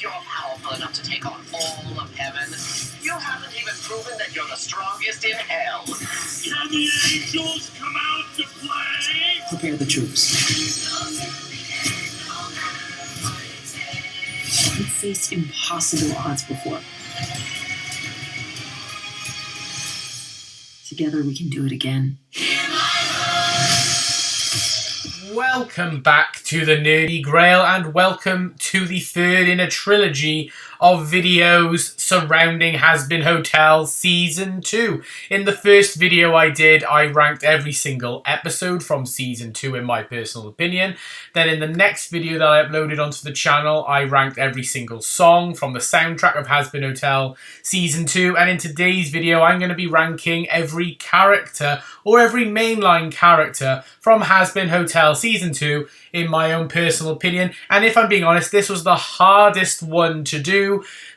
you're powerful enough to take on all of heaven, you haven't even proven that you're the strongest in hell. Can the angels come out to play? Prepare the troops. We've faced impossible odds before. Together we can do it again. Welcome back to the Nerdy Grail, and welcome to the third in a trilogy of videos surrounding Hazbin Hotel Season 2. In the first video I did, I ranked every single episode from Season 2 in my personal opinion. Then in the next video that I uploaded onto the channel, I ranked every single song from the soundtrack of Hazbin Hotel Season 2. And in today's video, I'm going to be ranking every character, or every mainline character from Hazbin Hotel Season 2 in my own personal opinion. And if I'm being honest, this was the hardest one to do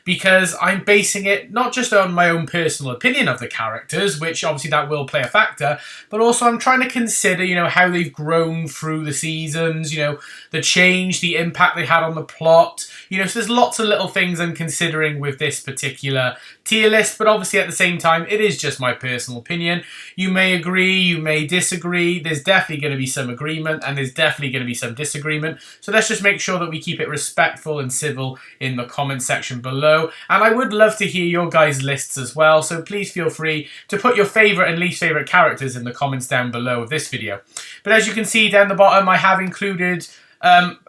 because I'm basing it not just on my own personal opinion of the characters, which obviously that will play a factor, but also I'm trying to consider, how they've grown through the seasons, the change, the impact they had on the plot, so there's lots of little things I'm considering with this particular tier list, but obviously at the same time, it is just my personal opinion. You may agree, you may disagree, there's definitely going to be some agreement, and there's definitely going to be some disagreement, so let's just make sure that we keep it respectful and civil in the comment section below. And I would love to hear your guys' lists as well, so please feel free to put your favourite and least favourite characters in the comments down below of this video. But as you can see down the bottom, I have included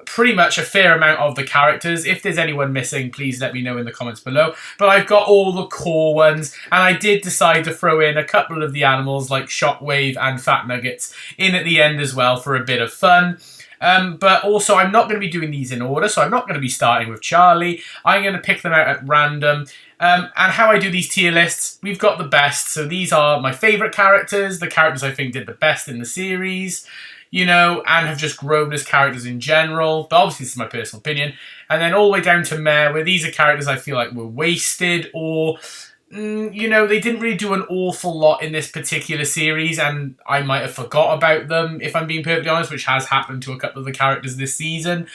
pretty much a fair amount of the characters. If there's anyone missing, please let me know in the comments below. But I've got all the core ones, and I did decide to throw in a couple of the animals like Shockwave and Fat Nuggets in at the end as well for a bit of fun. But also, I'm not going to be doing these in order, so I'm not going to be starting with Charlie. I'm going to pick them out at random. And how I do these tier lists, we've got the best. So these are my favourite characters, the characters I think did the best in the series, and have just grown as characters in general. But obviously, this is my personal opinion. And then all the way down to Meh, where these are characters I feel like were wasted or... they didn't really do an awful lot in this particular series, and I might have forgot about them, if I'm being perfectly honest, which has happened to a couple of the characters this season.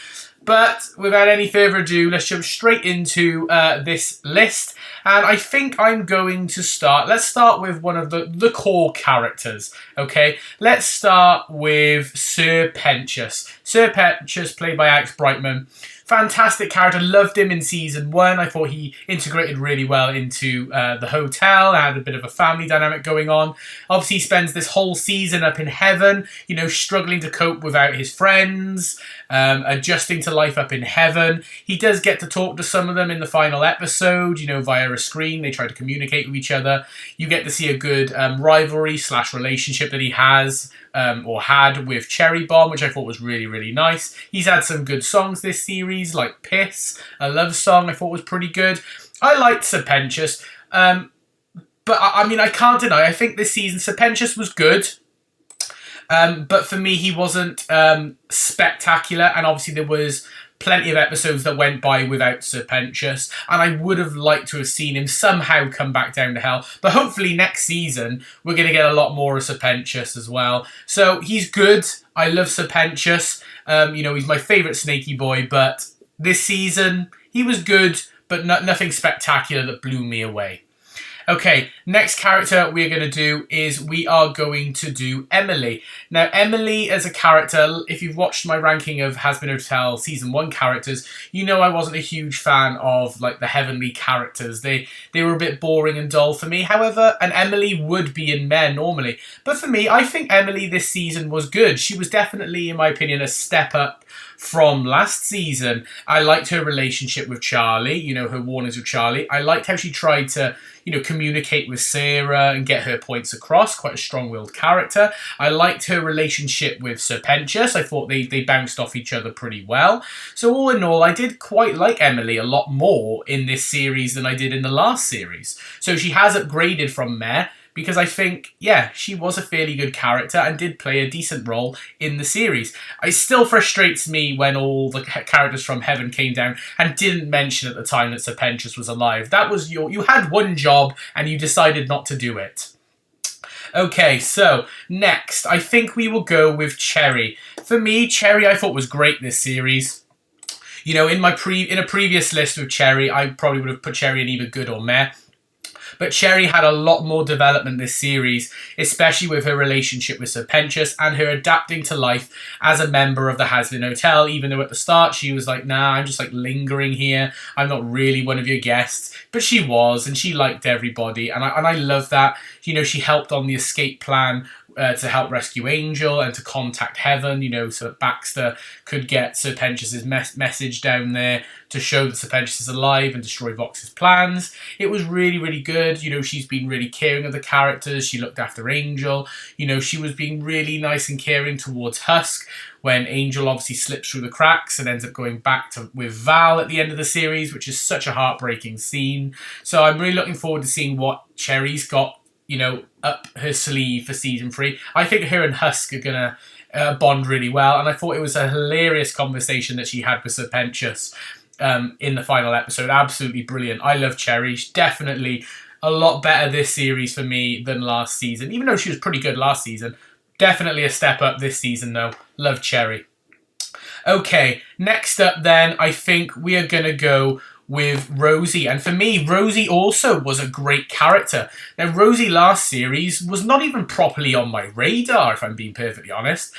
But without any further ado, let's jump straight into this list. And I think I'm going to start... Let's start with one of the core characters, okay? Let's start with Sir Pentious. Sir Pentious, played by Alex Brightman. Fantastic character, loved him in Season 1. I thought he integrated really well into the hotel, had a bit of a family dynamic going on. Obviously, he spends this whole season up in heaven, struggling to cope without his friends, adjusting to life up in heaven. He does get to talk to some of them in the final episode, via a screen. They try to communicate with each other. You get to see a good rivalry / relationship that he has or had with Cherry Bomb, which I thought was really, really nice. He's had some good songs this series, like Piss, a love song I thought was pretty good. I liked Sir Pentious, but I can't deny, I think this season Sir Pentious was good. But for me, he wasn't spectacular, and obviously there was plenty of episodes that went by without Sir Pentious, and I would have liked to have seen him somehow come back down to hell. But hopefully next season, we're going to get a lot more of Sir Pentious as well. So he's good. I love Sir Pentious. He's my favourite snaky boy, but this season, he was good, but nothing spectacular that blew me away. Okay, next character we're going to do is we are going to do Emily. Now, Emily as a character, if you've watched my ranking of Hazbin Hotel Season 1 characters, I wasn't a huge fan of the heavenly characters. They were a bit boring and dull for me. However, an Emily would be in Meh normally. But for me, I think Emily this season was good. She was definitely, in my opinion, a step up from last season. I liked her relationship with Charlie, her warnings with Charlie. I liked how she tried to, communicate with Sarah and get her points across. Quite a strong-willed character. I liked her relationship with Sir Pentious. I thought they bounced off each other pretty well. So all in all, I did quite like Emily a lot more in this series than I did in the last series. So she has upgraded from Meh, because I think, yeah, she was a fairly good character and did play a decent role in the series. It still frustrates me when all the characters from Heaven came down and didn't mention at the time that Sir Pentious was alive. That was you had one job and you decided not to do it. Okay, so next, I think we will go with Cherry. For me, Cherry I thought was great this series. You know, in a previous list with Cherry, I probably would have put Cherry in either good or meh. But Cherry had a lot more development this series, especially with her relationship with Sir Pentious and her adapting to life as a member of the Hazbin Hotel, even though at the start she was like, nah, I'm just like lingering here. I'm not really one of your guests. But she was, and she liked everybody. And I love that. You know, she helped on the escape plan to help rescue Angel and to contact Heaven, you know, so that Baxter could get Sir Pentious's message down there to show that Sir Pentious is alive and destroy Vox's plans. It was really, really good. You know, she's been really caring of the characters. She looked after Angel. You know, she was being really nice and caring towards Husk when Angel obviously slips through the cracks and ends up going back with Val at the end of the series, which is such a heartbreaking scene. So I'm really looking forward to seeing what Cherry's got, you know, up her sleeve for season 3. I think her and Husk are going to bond really well. And I thought it was a hilarious conversation that she had with Sir Pentious in the final episode. Absolutely brilliant. I love Cherry. She's definitely a lot better this series for me than last season. Even though she was pretty good last season. Definitely a step up this season though. Love Cherry. Okay, next up then, I think we are going to go with Rosie. And for me, Rosie also was a great character. Now, Rosie last series was not even properly on my radar, if I'm being perfectly honest.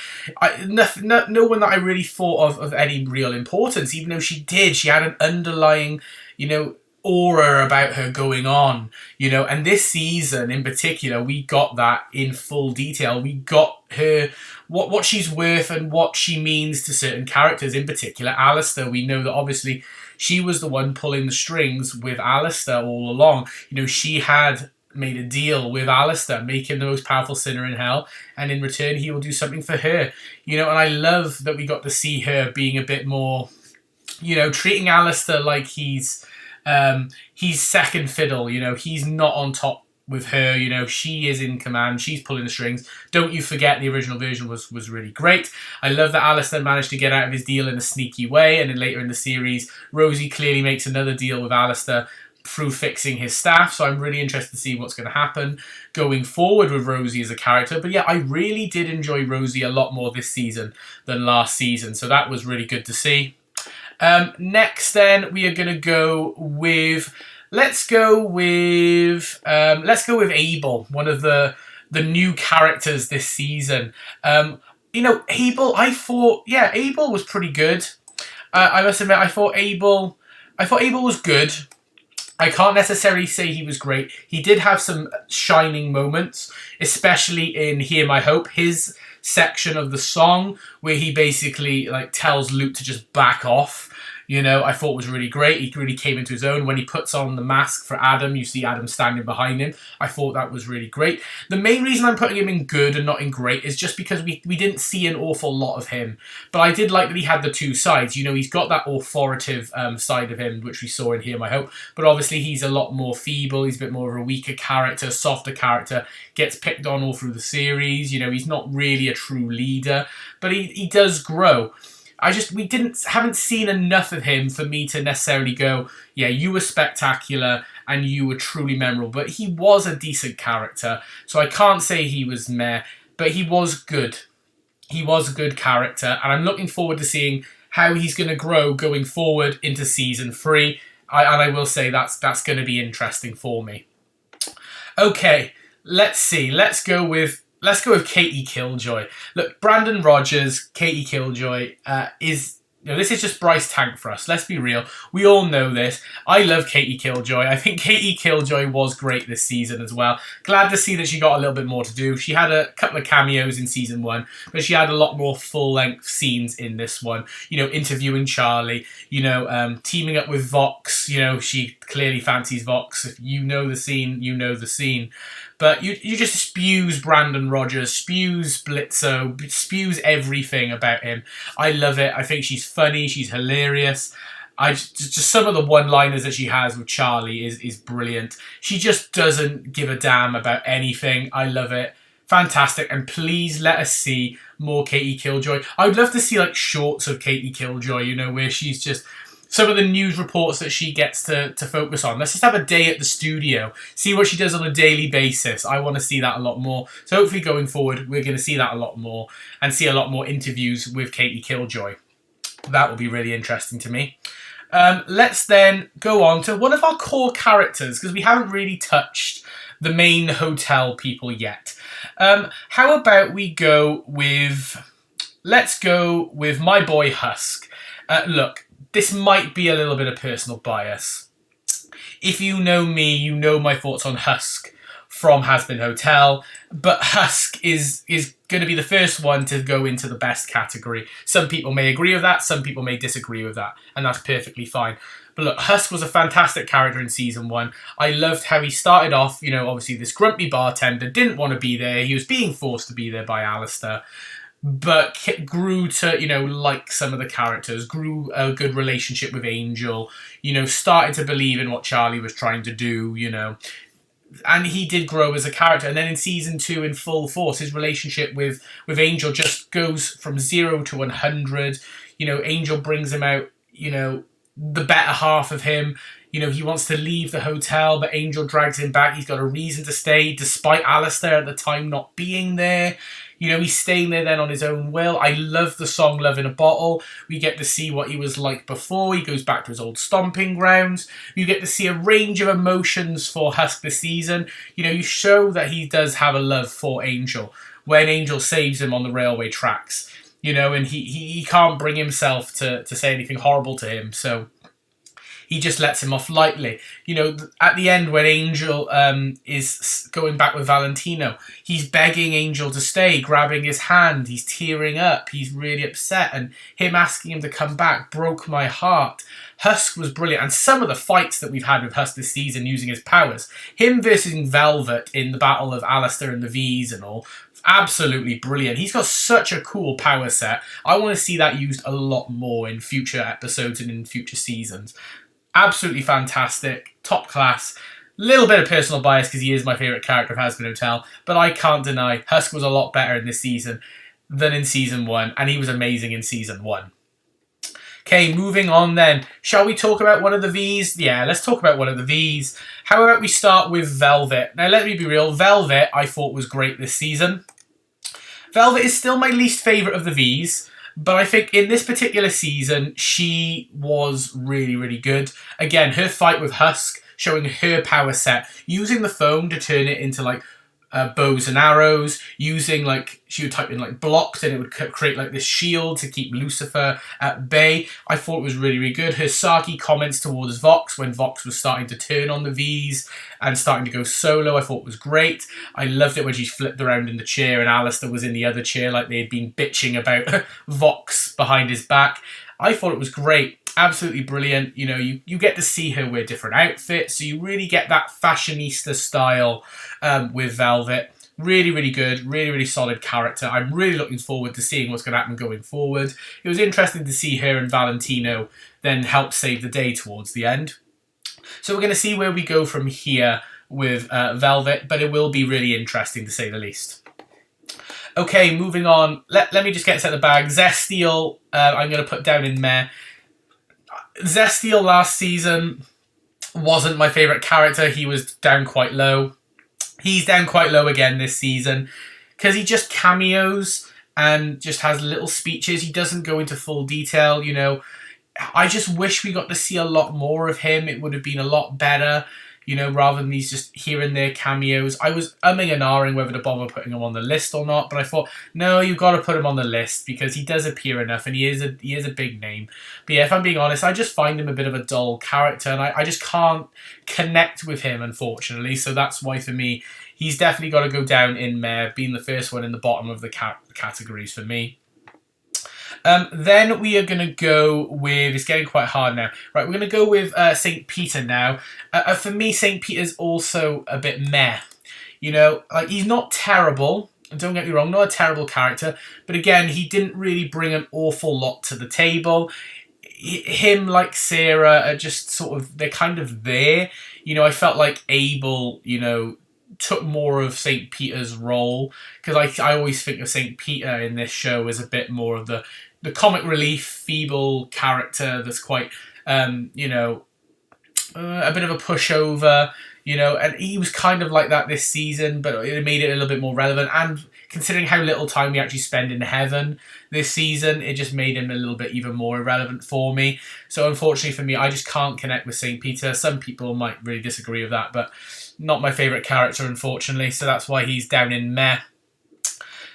No one that I really thought of any real importance, even though she did. She had an underlying, you know, aura about her going on, you know, and this season in particular, we got that in full detail. We got her, what she's worth and what she means to certain characters, in particular Alistair. We know that obviously she was the one pulling the strings with Alistair all along. You know, she had made a deal with Alistair, make him the most powerful sinner in hell, and in return he will do something for her. You know, and I love that we got to see her being a bit more, you know, treating Alistair like he's second fiddle. You know, he's not on top with her. You know, she is in command. She's pulling the strings. Don't you forget the original version was really great. I love that Alistair managed to get out of his deal in a sneaky way. And then later in the series, Rosie clearly makes another deal with Alistair through fixing his staff. So I'm really interested to see what's going to happen going forward with Rosie as a character. But yeah, I really did enjoy Rosie a lot more this season than last season. So that was really good to see. Next then, we are going to go with... Let's go with Abel, one of the new characters this season. You know, Abel, I thought Abel was pretty good. I must admit, I thought Abel was good. I can't necessarily say he was great. He did have some shining moments, especially in Hear My Hope, his section of the song where he basically like tells Luke to just back off. You know, I thought was really great. He really came into his own. When he puts on the mask for Adam, you see Adam standing behind him. I thought that was really great. The main reason I'm putting him in good and not in great is just because we didn't see an awful lot of him. But I did like that he had the two sides. You know, he's got that authoritative side of him, which we saw in Hear My Hope. But obviously he's a lot more feeble. He's a bit more of a weaker character, softer character. Gets picked on all through the series. You know, he's not really a true leader. But he does grow. We haven't seen enough of him for me to necessarily go, yeah, you were spectacular and you were truly memorable. But he was a decent character, so I can't say he was meh, but he was good. He was a good character, and I'm looking forward to seeing how he's going to grow going forward into season 3. And I will say that's going to be interesting for me. Okay, let's see. Let's go with Katie Killjoy. Look, Brandon Rogers, Katie Killjoy is... You know, this is just Bryce Tank for us. Let's be real. We all know this. I love Katie Killjoy. I think Katie Killjoy was great this season as well. Glad to see that she got a little bit more to do. She had a couple of cameos in season 1, but she had a lot more full-length scenes in this one. You know, interviewing Charlie. You know, teaming up with Vox. You know, she clearly fancies Vox. If you know the scene, you know the scene. But you just spews Brandon Rogers, spews Blitzo, spews everything about him. I love it. I think she's funny. She's hilarious. Just some of the one-liners that she has with Charlie is brilliant. She just doesn't give a damn about anything. I love it. Fantastic. And please let us see more Katie Killjoy. I would love to see like shorts of Katie Killjoy, you know, where she's just... Some of the news reports that she gets to focus on. Let's just have a day at the studio. See what she does on a daily basis. I want to see that a lot more. So hopefully going forward, we're going to see that a lot more. And see a lot more interviews with Katie Killjoy. That will be really interesting to me. Let's then go on to one of our core characters, because we haven't really touched the main hotel people yet. How about we go with... Let's go with my boy Husk. Look, this might be a little bit of personal bias. If you know me, you know my thoughts on Husk from Hazbin Hotel, but Husk is going to be the first one to go into the best category. Some people may agree with that, some people may disagree with that, and that's perfectly fine. But look, Husk was a fantastic character in season 1. I loved how he started off, you know, obviously this grumpy bartender, didn't want to be there, he was being forced to be there by Alistair, but grew to, you know, like some of the characters, grew a good relationship with Angel, you know, started to believe in what Charlie was trying to do, you know, and he did grow as a character. And then in season 2, in full force, his relationship with Angel just goes from 0 to 100. You know, Angel brings him out, you know, the better half of him. You know, he wants to leave the hotel, but Angel drags him back. He's got a reason to stay, despite Alistair at the time not being there. You know, he's staying there then on his own will. I love the song Love in a Bottle. We get to see what he was like before. He goes back to his old stomping grounds. You get to see a range of emotions for Husk this season. You know, you show that he does have a love for Angel when Angel saves him on the railway tracks. You know, and he can't bring himself to say anything horrible to him, so he just lets him off lightly. You know, at the end when Angel is going back with Valentino, he's begging Angel to stay, grabbing his hand, he's tearing up, he's really upset, and him asking him to come back broke my heart. Husk was brilliant, and some of the fights that we've had with Husk this season using his powers, him versus Velvet in the battle of Alistair and the V's and all, absolutely brilliant. He's got such a cool power set. I want to see that used a lot more in future episodes and in future seasons. Absolutely fantastic, top class. Little bit of personal bias because he is my favourite character of Hazbin Hotel, but I can't deny Husk was a lot better in this season than in season 1, and he was amazing in season 1. Okay, moving on then. Shall we talk about one of the V's? Yeah, let's talk about one of the V's. How about we start with Velvet? Now, let me be real. Velvet, I thought, was great this season. Velvet is still my least favourite of the V's, but I think in this particular season, she was really, really good. Again, her fight with Husk, showing her power set, using the phone to turn it into, like, bows and arrows, using, like, she would type in, like, blocks, and it would create, like, this shield to keep Lucifer at bay. I thought it was really, really good. Her sarky comments towards Vox, when Vox was starting to turn on the V's and starting to go solo, I thought was great. I loved it when she flipped around in the chair and Alistair was in the other chair, like they had been bitching about Vox behind his back. I thought it was great. Absolutely brilliant. You know, you get to see her wear different outfits, so you really get that fashionista style with Velvet. Really, really good. Really, really solid character. I'm really looking forward to seeing what's going to happen going forward. It was interesting to see her and Valentino then help save the day towards the end. So we're going to see where we go from here with Velvet, but it will be really interesting to say the least. Okay, moving on. Let me just get set the bag. Zestiel, I'm going to put down in meh. Zestiel last season wasn't my favourite character. He was down quite low. He's down quite low again this season because he just cameos and just has little speeches. He doesn't go into full detail, you know. I just wish we got to see a lot more of him. It would have been a lot better, you know, rather than these just here and there cameos. I was umming and ahhing whether to bother putting him on the list or not, but I thought, no, you've got to put him on the list because he does appear enough and he is a big name. But yeah, if I'm being honest, I just find him a bit of a dull character and I just can't connect with him, unfortunately. So that's why, for me, he's definitely got to go down in meh, being the first one in the bottom of the categories for me. Then we are going to go with, it's getting quite hard now. Right, we're going to go with St. Peter now. For me, St. Peter's also a bit meh. You know, like, he's not terrible. Don't get me wrong, not a terrible character. But again, he didn't really bring an awful lot to the table. Him, like Sarah, are just sort of, they're kind of there. You know, I felt like Abel, you know, took more of St. Peter's role. Because I always think of St. Peter in this show as a bit more of the comic relief, feeble character that's quite, you know, a bit of a pushover, and he was kind of like that this season, but it made it a little bit more relevant. And considering how little time we actually spend in heaven this season, it just made him a little bit even more irrelevant for me. So unfortunately for me, I just can't connect with St. Peter. Some people might really disagree with that, but not my favourite character, unfortunately. So that's why he's down in meh.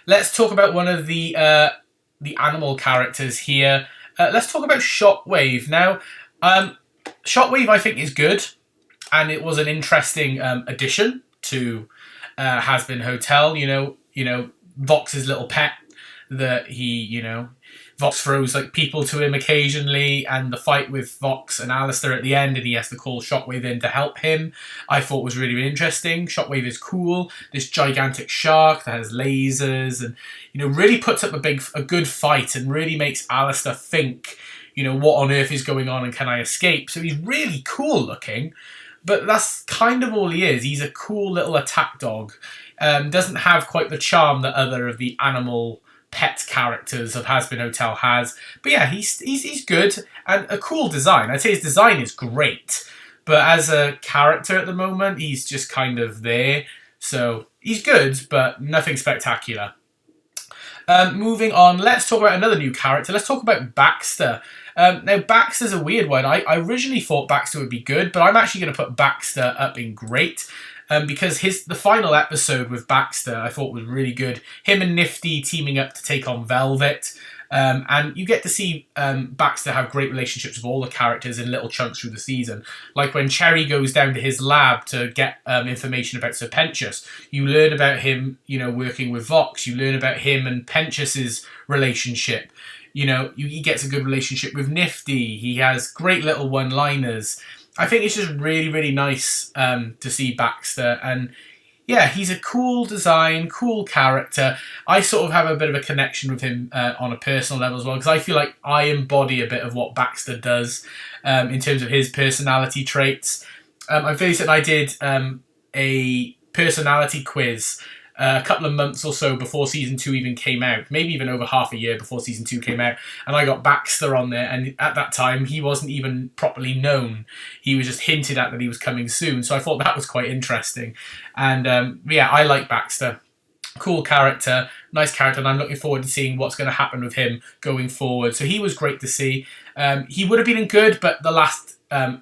Let's talk about one of the animal characters here. Let's talk about Shockwave. Now, Shockwave I think is good, and it was an interesting addition to Hazbin Hotel. Vox's little pet that he, Vox throws like people to him occasionally, and the fight with Vox and Alistair at the end, and he has to call Shockwave in to help him, I thought was really, really interesting. Shockwave is cool. This gigantic shark that has lasers, and really puts up a good fight, and really makes Alistair think, what on earth is going on and can I escape? So he's really cool looking, but that's kind of all he is. He's a cool little attack dog. Doesn't have quite the charm that other of the animal pet characters of Hazbin Hotel has. But yeah, he's good and a cool design. I'd say his design is great, but as a character at the moment, he's just kind of there. So he's good, but nothing spectacular. Moving on, let's talk about another new character. Let's talk about Baxter. Now, Baxter's a weird one. I originally thought Baxter would be good, but I'm actually going to put Baxter up in great. Because the final episode with Baxter I thought was really good. Him and Nifty teaming up to take on Velvet. And you get to see Baxter have great relationships with all the characters in little chunks through the season. Like when Cherry goes down to his lab to get information about Sir Pentious. You learn about him, working with Vox. You learn about him and Pentius's relationship. He gets a good relationship with Nifty. He has great little one-liners. I think it's just really, really nice to see Baxter. And yeah, he's a cool design, cool character. I sort of have a bit of a connection with him on a personal level as well, because I feel like I embody a bit of what Baxter does in terms of his personality traits. I'm fairly certain I did a personality quiz a couple of months or so before season 2 even came out, maybe even over half a year before season 2 came out, and I got Baxter on there, and at that time he wasn't even properly known. He was just hinted at that he was coming soon, so I thought that was quite interesting. And yeah, I like Baxter. Cool character, nice character, and I'm looking forward to seeing what's going to happen with him going forward. So he was great to see. He would have been good, but the last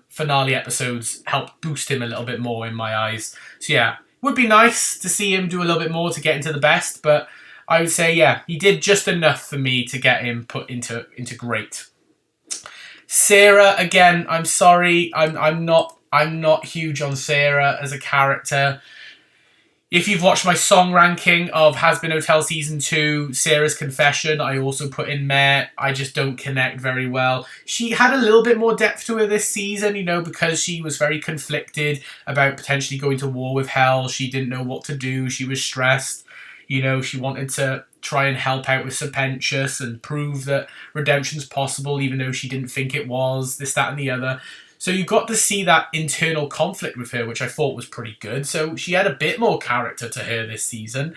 finale episodes helped boost him a little bit more in my eyes. So yeah, would be nice to see him do a little bit more to get into the best, but I would say, yeah, he did just enough for me to get him put into great. Sarah, again, I'm sorry, I'm not huge on Sarah as a character. If you've watched my song ranking of Hazbin Hotel Season 2, Sarah's Confession, I also put in Meh. I just don't connect very well. She had a little bit more depth to her this season, because she was very conflicted about potentially going to war with Hell. She didn't know what to do. She was stressed. She wanted to try and help out with Sir Pentious and prove that redemption's possible, even though she didn't think it was, this, that, and the other. So you got to see that internal conflict with her, which I thought was pretty good. So she had a bit more character to her this season.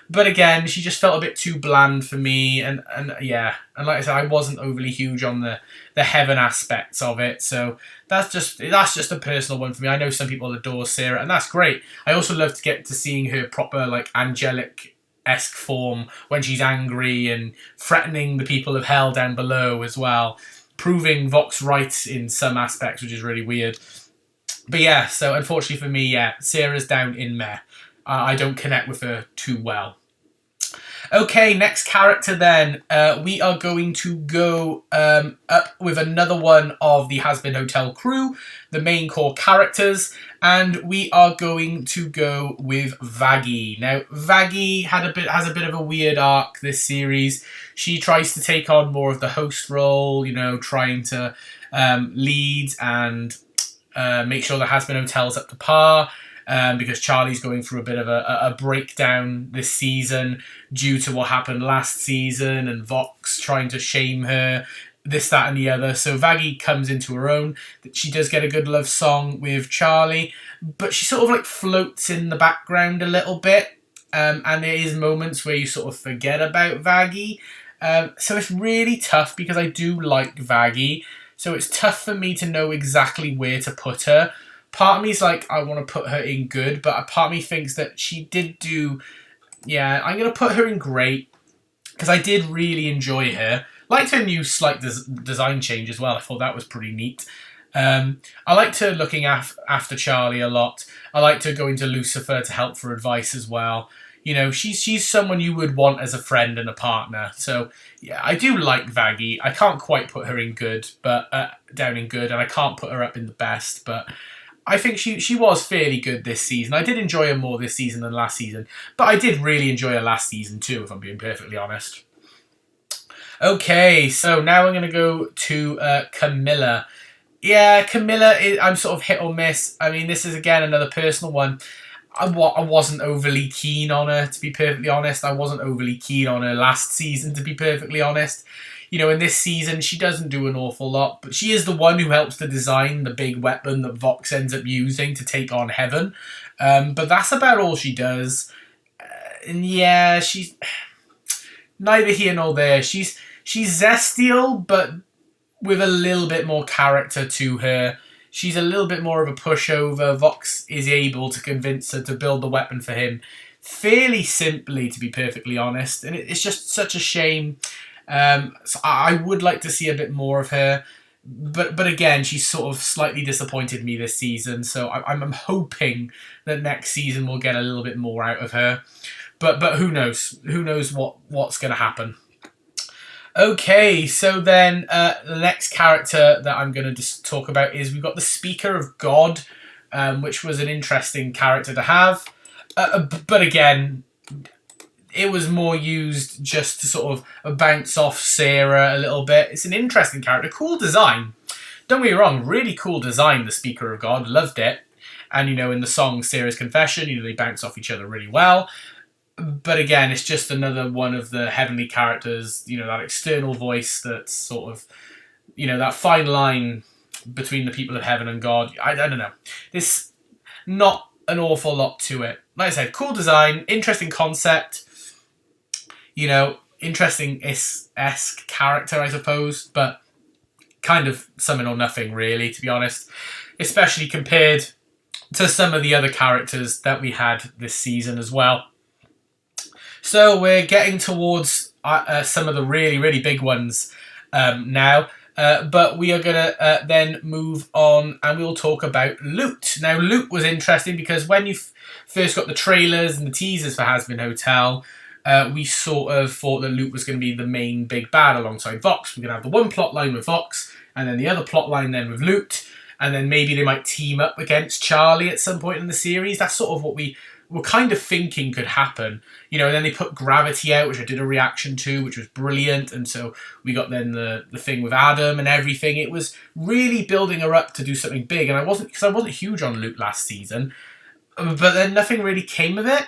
But again, she just felt a bit too bland for me. And yeah, and like I said, I wasn't overly huge on the heaven aspects of it. So that's just a personal one for me. I know some people adore Sarah, and that's great. I also love to get to seeing her proper, like, angelic-esque form when she's angry and threatening the people of hell down below as well. Proving Vox right in some aspects, which is really weird. But yeah, so unfortunately for me, yeah, Sarah's down in Meh. I don't connect with her too well. Okay, next character then. We are going to go up with another one of the Hazbin Hotel crew, the main core characters, and we are going to go with Vaggie. Now, Vaggie has a bit of a weird arc this series. She tries to take on more of the host role, trying to lead and make sure the Hazbin Hotel's up to par. Because Charlie's going through a bit of a breakdown this season due to what happened last season and Vox trying to shame her, this, that, and the other. So Vaggie comes into her own. She does get a good love song with Charlie, but she sort of like floats in the background a little bit. And there is moments where you sort of forget about Vaggie. So it's really tough because I do like Vaggie. so it's tough for me to know exactly where to put her. Part of me is like, I want to put her in good, but a part of me thinks that she did do... Yeah, I'm going to put her in great, because I did really enjoy her. Liked her new slight design change as well. I thought that was pretty neat. I liked her looking after Charlie a lot. I liked her going to Lucifer to help for advice as well. You know, she's someone you would want as a friend and a partner. So, yeah, I do like Vaggie. I can't quite put her in good, but down in good, and I can't put her up in the best, but I think she was fairly good this season. I did enjoy her more this season than last season, but I did really enjoy her last season too, if I'm being perfectly honest. Okay, so now I'm going to go to Camilla. Yeah, Camilla, I'm sort of hit or miss. I mean, this is, again, another personal one. I wasn't overly keen on her, to be perfectly honest. I wasn't overly keen on her last season, to be perfectly honest. You know, in this season, she doesn't do an awful lot, but she is the one who helps to design the big weapon that Vox ends up using to take on Heaven. But that's about all she does. And yeah, she's neither here nor there. She's Zestial, but with a little bit more character to her. She's a little bit more of a pushover. Vox is able to convince her to build the weapon for him fairly simply, to be perfectly honest. And it's just such a shame. So I would like to see a bit more of her. But again, she's sort of slightly disappointed me this season. So I'm hoping that next season we'll get a little bit more out of her. But who knows? Who knows what's going to happen? Okay, so then the next character that I'm going to just talk about is we've got the Speaker of God, which was an interesting character to have. But again, it was more used just to sort of bounce off Sarah a little bit. It's an interesting character. Cool design. Don't get me wrong, really cool design, the Speaker of God. Loved it. And, you know, in the song Sarah's Confession, you know, they bounce off each other really well. But again, it's just another one of the heavenly characters, you know, that external voice that's sort of, you know, that fine line between the people of heaven and God. I don't know. There's not an awful lot to it. Like I said, cool design, interesting concept, you know, interesting-esque character, I suppose, but kind of something or nothing, really, to be honest, especially compared to some of the other characters that we had this season as well. So we're getting towards some of the really, really big ones now. But we are going to then move on and we'll talk about Loot. Now, Loot was interesting because when you first got the trailers and the teasers for Hazbin Hotel, we sort of thought that Loot was going to be the main big bad alongside Vox. We're going to have the one plot line with Vox and then the other plot line then with Loot. And then maybe they might team up against Charlie at some point in the series. That's sort of what we were kind of thinking could happen. You know, and then they put Gravity out, which I did a reaction to, which was brilliant. And so we got then the thing with Adam and everything. It was really building her up to do something big. And I wasn't huge on Loot last season. But then nothing really came of it.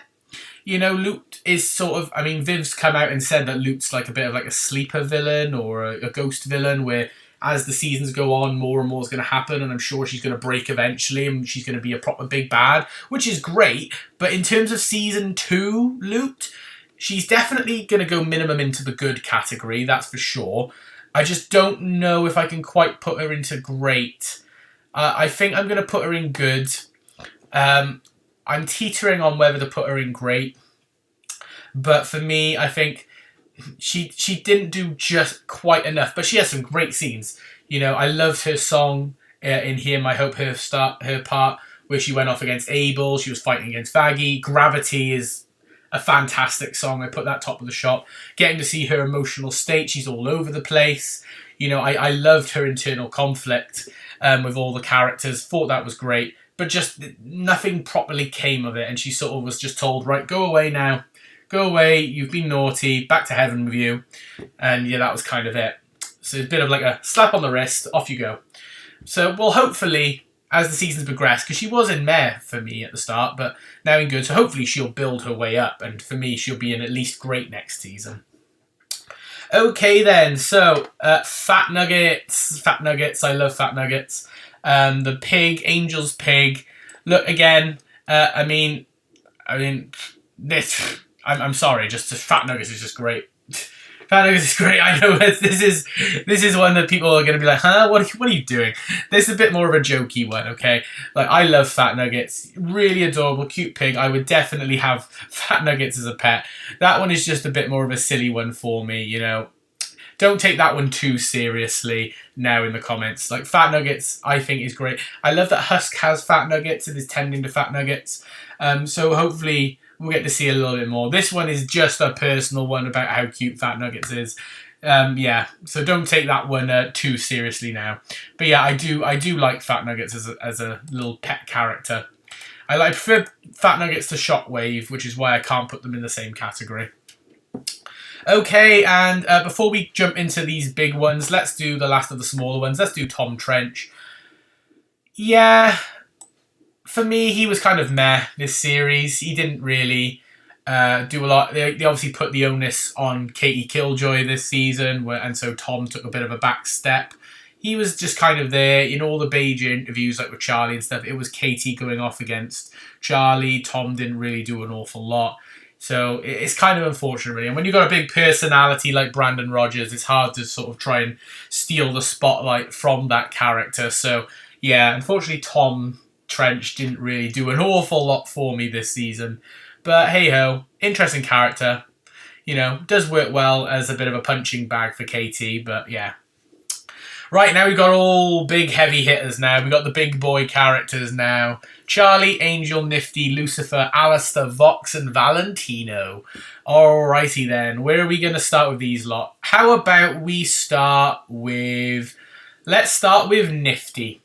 You know, Loot is sort of... I mean, Viv's come out and said that Loot's like a bit of like a sleeper villain or a ghost villain where as the seasons go on, more and more is going to happen, and I'm sure she's going to break eventually, and she's going to be a proper big bad, which is great. But in terms of Season 2 Loot, she's definitely going to go minimum into the good category, that's for sure. I just don't know if I can quite put her into great. I think I'm going to put her in good. I'm teetering on whether to put her in great. But for me, I think she didn't do just quite enough, but she has some great scenes. You know, I loved her song in Here My Hope, her part where she went off against Abel. She was fighting against Vaggie. Gravity is a fantastic song. I put that top of the shop. Getting to see her emotional state, she's all over the place. You know, I loved her internal conflict with all the characters. Thought that was great, but just nothing properly came of it, and she sort of was just told, right, go away now. Go away, you've been naughty, back to heaven with you. And yeah, that was kind of it. So it's a bit of like a slap on the wrist, off you go. So, well, hopefully, as the seasons progress, because she was in meh for me at the start, but now in good, so hopefully she'll build her way up, and for me, she'll be in at least great next season. Okay then, so, Fat Nuggets. Fat Nuggets, I love Fat Nuggets. The pig, Angel's pig. Look, again, I mean, this... I'm sorry, just Fat Nuggets is just great. Fat Nuggets is great. I know this is one that people are going to be like, huh? What are you doing? This is a bit more of a jokey one, okay? Like, I love Fat Nuggets. Really adorable, cute pig. I would definitely have Fat Nuggets as a pet. That one is just a bit more of a silly one for me, you know. Don't take that one too seriously now in the comments. Like, Fat Nuggets, I think, is great. I love that Husk has Fat Nuggets and is tending to Fat Nuggets. So hopefully we'll get to see a little bit more. This one is just a personal one about how cute Fat Nuggets is. Yeah, so don't take that one too seriously now. But yeah, I do like Fat Nuggets as a little pet character. I prefer Fat Nuggets to Shockwave, which is why I can't put them in the same category. Okay, and before we jump into these big ones, let's do the last of the smaller ones. Let's do Tom Trench. Yeah, for me, he was kind of meh this series. He didn't really do a lot. They obviously put the onus on Katie Killjoy this season, and so Tom took a bit of a back step. He was just kind of there in all the Beige interviews, like with Charlie and stuff. It was Katie going off against Charlie. Tom didn't really do an awful lot. So it's kind of unfortunate, really. And when you've got a big personality like Brandon Rogers, it's hard to sort of try and steal the spotlight from that character. So, yeah, unfortunately, Tom Trench didn't really do an awful lot for me this season. But hey-ho, interesting character. You know, does work well as a bit of a punching bag for Katie, but yeah. Right, now we've got all big heavy hitters now. We've got the big boy characters now. Charlie, Angel, Nifty, Lucifer, Alistair, Vox, and Valentino. Alrighty then, where are we going to start with these lot? How about we start with... Let's start with Nifty.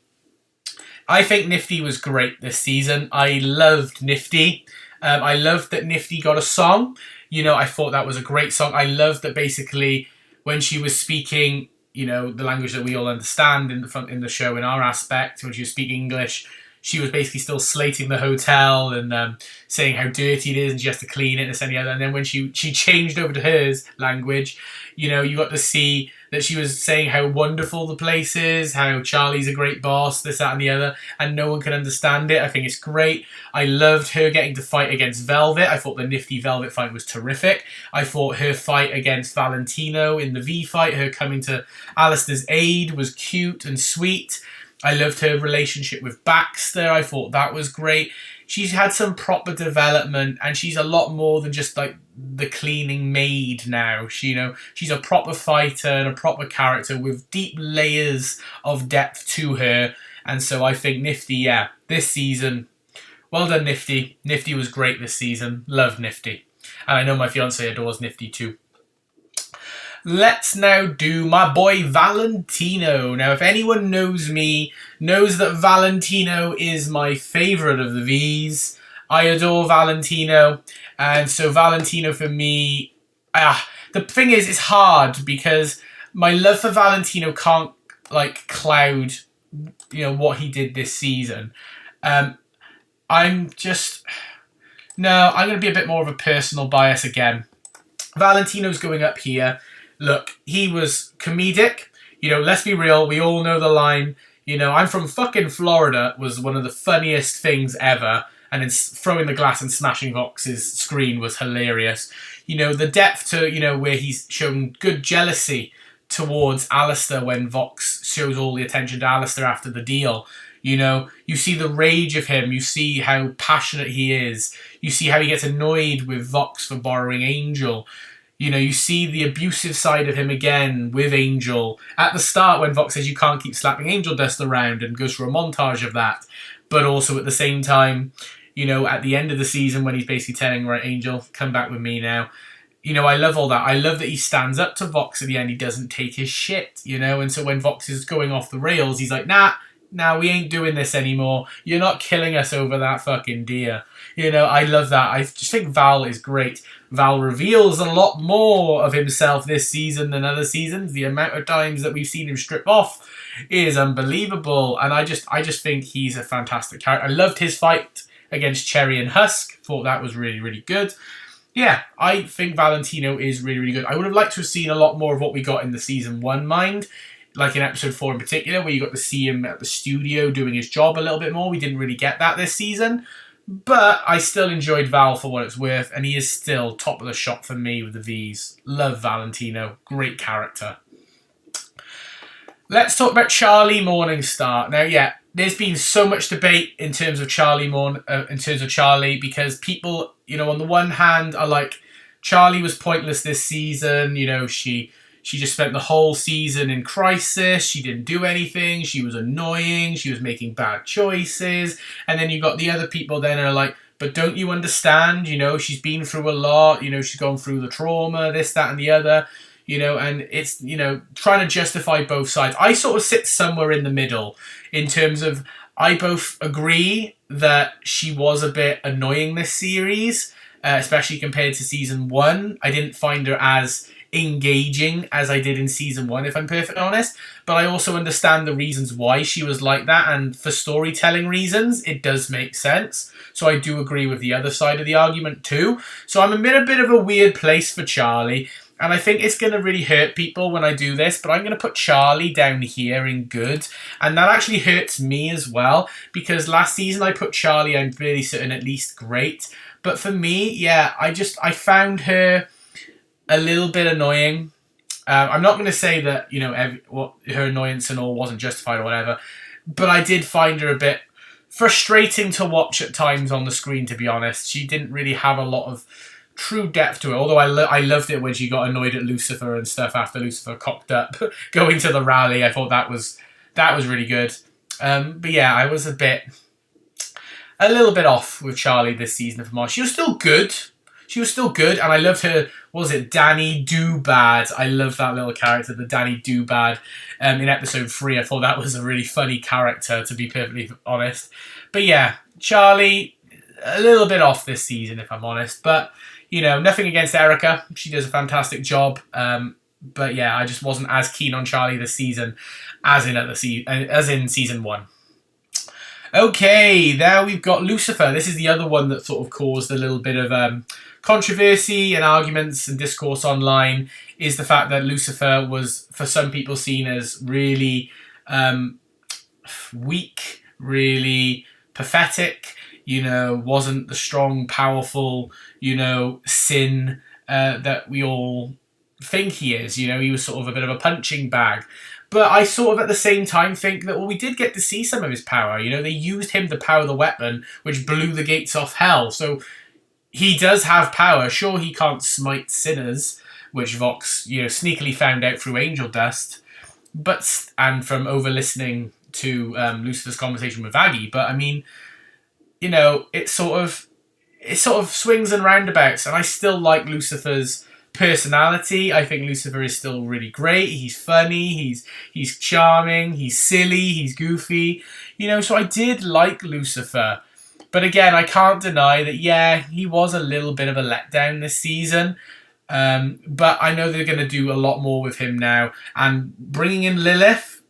I think Nifty was great this season. I loved Nifty. I loved that Nifty got a song. You know, I thought that was a great song. I loved that basically when she was speaking... you know, the language that we all understand in the show in our aspect, when she was speaking English, she was basically still slating the hotel and saying how dirty it is and she has to clean it and this and the other. And then when she changed over to hers language, you know, you got to see that she was saying how wonderful the place is, how Charlie's a great boss, this, that, and the other, and no one can understand it. I think it's great. I loved her getting to fight against Velvet. I thought the Nifty Velvet fight was terrific. I thought her fight against Valentino in the V fight, her coming to Alistair's aid, was cute and sweet. I loved her relationship with Baxter. I thought that was great. She's had some proper development, and she's a lot more than just like the cleaning maid now. She, you know, she's a proper fighter and a proper character with deep layers of depth to her. And so I think Nifty, yeah, this season, well done, Nifty. Nifty was great this season. Love Nifty. And I know my fiance adores Nifty too. Let's now do my boy Valentino. Now, if anyone knows me, knows that Valentino is my favourite of the Vs. I adore Valentino. And so Valentino for me... the thing is, it's hard because my love for Valentino can't, like, cloud, you know, what he did this season. I'm just... No, I'm going to be a bit more of a personal bias again. Valentino's going up here. Look, he was comedic. You know, let's be real. We all know the line, you know, I'm from fucking Florida was one of the funniest things ever. And then throwing the glass and smashing Vox's screen was hilarious. You know, the depth to, you know, where he's shown good jealousy towards Alistair when Vox shows all the attention to Alistair after the deal. You know, you see the rage of him. You see how passionate he is. You see how he gets annoyed with Vox for borrowing Angel. You know, you see the abusive side of him again with Angel. At the start when Vox says you can't keep slapping Angel dust around and goes through a montage of that. But also at the same time, you know, at the end of the season when he's basically telling, right, Angel, come back with me now. You know, I love all that. I love that he stands up to Vox at the end. He doesn't take his shit, you know. And so when Vox is going off the rails, he's like, nah, we ain't doing this anymore. You're not killing us over that fucking deer. You know, I love that. I just think Val is great. Val reveals a lot more of himself this season than other seasons. The amount of times that we've seen him strip off is unbelievable. And I just think he's a fantastic character. I loved his fight against Cherry and Husk. Thought that was really, really good. Yeah, I think Valentino is really, really good. I would have liked to have seen a lot more of what we got in the season 1 mind. Like in episode 4 in particular, where you got to see him at the studio doing his job a little bit more. We didn't really get that this season. But I still enjoyed Val for what it's worth, and he is still top of the shop for me with the V's. Love Valentino. Great character. Let's talk about Charlie Morningstar. Now, yeah, there's been so much debate in terms of Charlie because people, on the one hand are like, Charlie was pointless this season. She just spent the whole season in crisis. She didn't do anything. She was annoying. She was making bad choices. And then you got the other people then are like, but don't you understand? She's been through a lot. She's gone through the trauma, this, that, and the other. And it's, trying to justify both sides. I sort of sit somewhere in the middle in terms of I both agree that she was a bit annoying this series, especially compared to season 1. I didn't find her as engaging as I did in season 1, if I'm perfectly honest. But I also understand the reasons why she was like that, and for storytelling reasons, it does make sense. So I do agree with the other side of the argument too. So I'm in a bit of a weird place for Charlie. And I think it's going to really hurt people when I do this, but I'm going to put Charlie down here in good. And that actually hurts me as well, because last season I put Charlie, I'm fairly certain, at least great. But for me, yeah, I found her a little bit annoying. I'm not going to say that, her annoyance and all wasn't justified or whatever, but I did find her a bit frustrating to watch at times on the screen, to be honest. She didn't really have a lot of true depth to it, although I loved it when she got annoyed at Lucifer and stuff after Lucifer cocked up going to the rally. I thought that was really good. But yeah, I was a little bit off with Charlie this season for March. She was still good, and I loved her. What was it, Danny Doobad? I love that little character, the Danny Doobad, in episode 3. I thought that was a really funny character, to be perfectly honest. But yeah, Charlie, a little bit off this season, if I'm honest. But nothing against Erica. She does a fantastic job. But yeah, I just wasn't as keen on Charlie this season as in season 1. Okay, there we've got Lucifer. This is the other one that sort of caused a little bit of controversy and arguments and discourse online, is the fact that Lucifer was, for some people, seen as really weak, really pathetic, wasn't the strong, powerful, sin that we all think he is. He was sort of a bit of a punching bag. But I sort of at the same time think that, well, we did get to see some of his power. They used him to power the weapon, which blew the gates off hell. So he does have power. Sure, he can't smite sinners, which Vox, sneakily found out through angel dust, and from over-listening to Lucifer's conversation with Aggie. But I mean, it sort of swings and roundabouts, and I still like Lucifer's personality. I think Lucifer is still really great. He's funny, he's charming, he's silly, he's goofy. So I did like Lucifer. But again, I can't deny that, yeah, he was a little bit of a letdown this season. But I know they're going to do a lot more with him now. And bringing in Lilith,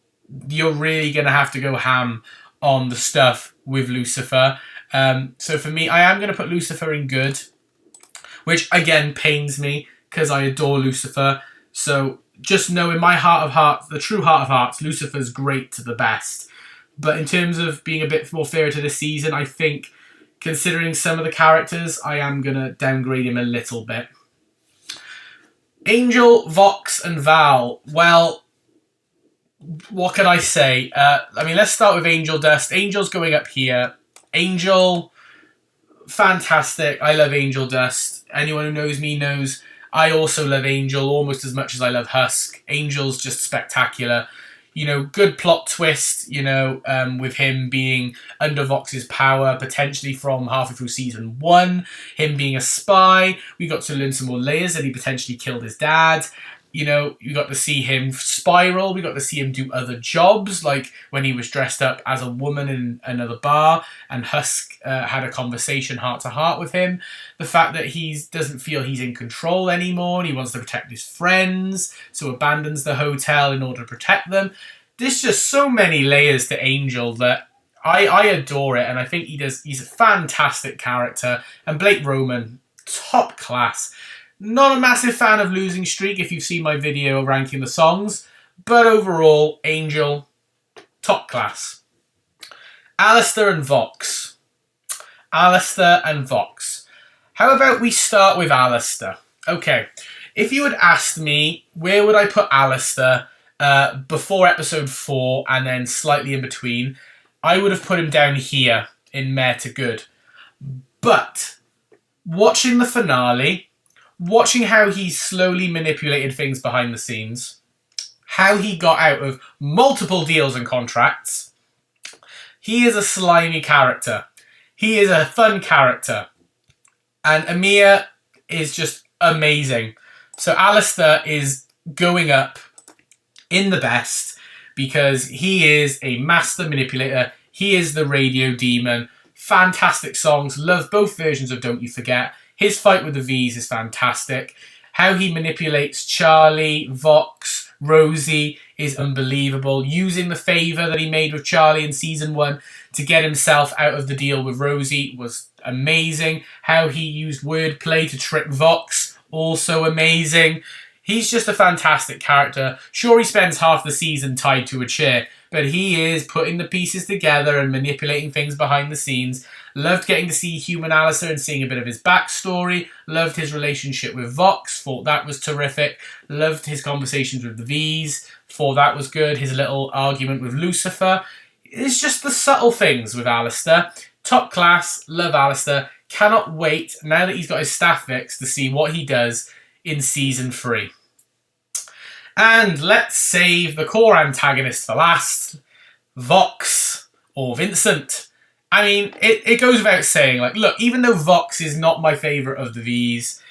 you're really going to have to go ham on the stuff with Lucifer. So for me, I am going to put Lucifer in good, which again pains me because I adore Lucifer. So just know in my heart of hearts, the true heart of hearts, Lucifer's great to the best. But in terms of being a bit more fair to this season, I think, considering some of the characters, I am going to downgrade him a little bit. Angel, Vox, and Val. Well, what can I say? Let's start with Angel Dust. Angel's going up here. Angel, fantastic. I love Angel Dust. Anyone who knows me knows I also love Angel almost as much as I love Husk. Angel's just spectacular. Good plot twist, with him being under Vox's power, potentially from halfway through season 1, him being a spy. We got to learn some more layers that he potentially killed his dad. You got to see him spiral. We got to see him do other jobs, like when he was dressed up as a woman in another bar, and Husk had a conversation heart to heart with him. The fact that he doesn't feel he's in control anymore, and he wants to protect his friends, so abandons the hotel in order to protect them. There's just so many layers to Angel that I adore it, and I think he's a fantastic character. And Blake Roman, top class. Not a massive fan of Losing Streak if you've seen my video ranking the songs, but overall, Angel, top class. Alistair and Vox. Alistair and Vox. How about we start with Alistair? Okay, if you had asked me where would I put Alistair before episode 4 and then slightly in between, I would have put him down here in Mare to Good. But watching the finale, watching how he slowly manipulated things behind the scenes, how he got out of multiple deals and contracts, he is a slimy character. He is a fun character. And Amir is just amazing. So Alistair is going up in the best because he is a master manipulator. He is the radio demon. Fantastic songs. Love both versions of Don't You Forget. His fight with the V's is fantastic. How he manipulates Charlie, Vox, Rosie is unbelievable. Using the favour that he made with Charlie in season 1 to get himself out of the deal with Rosie was amazing. How he used wordplay to trick Vox, also amazing. He's just a fantastic character. Sure, he spends half the season tied to a chair, but he is putting the pieces together and manipulating things behind the scenes. Loved getting to see human Alistair and seeing a bit of his backstory. Loved his relationship with Vox. Thought that was terrific. Loved his conversations with the V's. Thought that was good. His little argument with Lucifer. It's just the subtle things with Alistair. Top class. Love Alistair. Cannot wait, now that he's got his staff fixed, to see what he does in season 3. And let's save the core antagonist for last. Vox or Vincent. I mean, it goes without saying, like, look, even though Vox is not my favourite of the V's,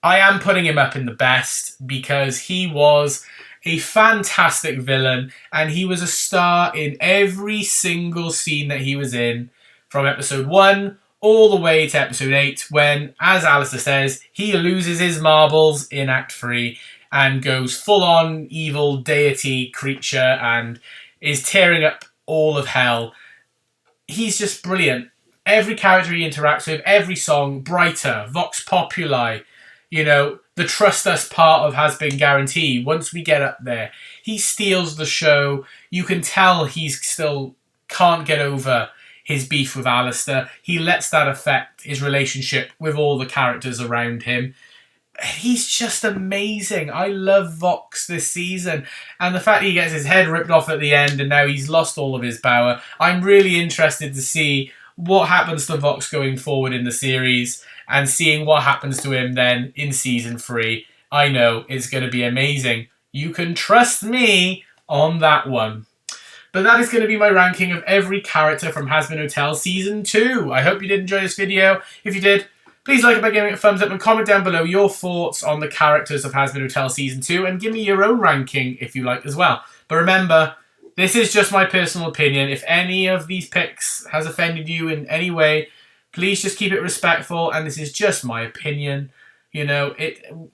I am putting him up in the best because he was a fantastic villain and he was a star in every single scene that he was in from episode 1 all the way to episode 8 when, as Alistair says, he loses his marbles in Act 3 and goes full-on evil deity creature and is tearing up all of hell. He's just brilliant. Every character he interacts with, every song, Brighter, Vox Populi, you know, the Trust Us part of Has Been Guaranteed. Once we get up there, he steals the show. You can tell he's still can't get over his beef with Alistair. He lets that affect his relationship with all the characters around him. He's just amazing. I love Vox this season. And the fact that he gets his head ripped off at the end and now he's lost all of his power. I'm really interested to see what happens to Vox going forward in the series and seeing what happens to him then in season 3. I know it's going to be amazing. You can trust me on that one. But that is going to be my ranking of every character from Hazbin Hotel Season 2. I hope you did enjoy this video. If you did, please like it by giving it a thumbs up and comment down below your thoughts on the characters of Hazbin Hotel Season 2 and give me your own ranking if you like as well. But remember, this is just my personal opinion. If any of these picks has offended you in any way, please just keep it respectful and this is just my opinion. You know,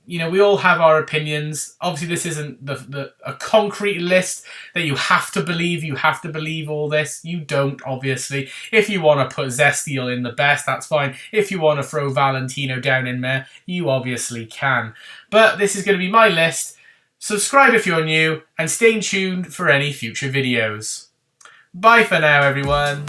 we all have our opinions. Obviously, this isn't a concrete list that you have to believe. You have to believe all this. You don't, obviously. If you want to put Zestiel in the best, that's fine. If you want to throw Valentino down in there, you obviously can. But this is going to be my list. Subscribe if you're new, and stay tuned for any future videos. Bye for now, everyone.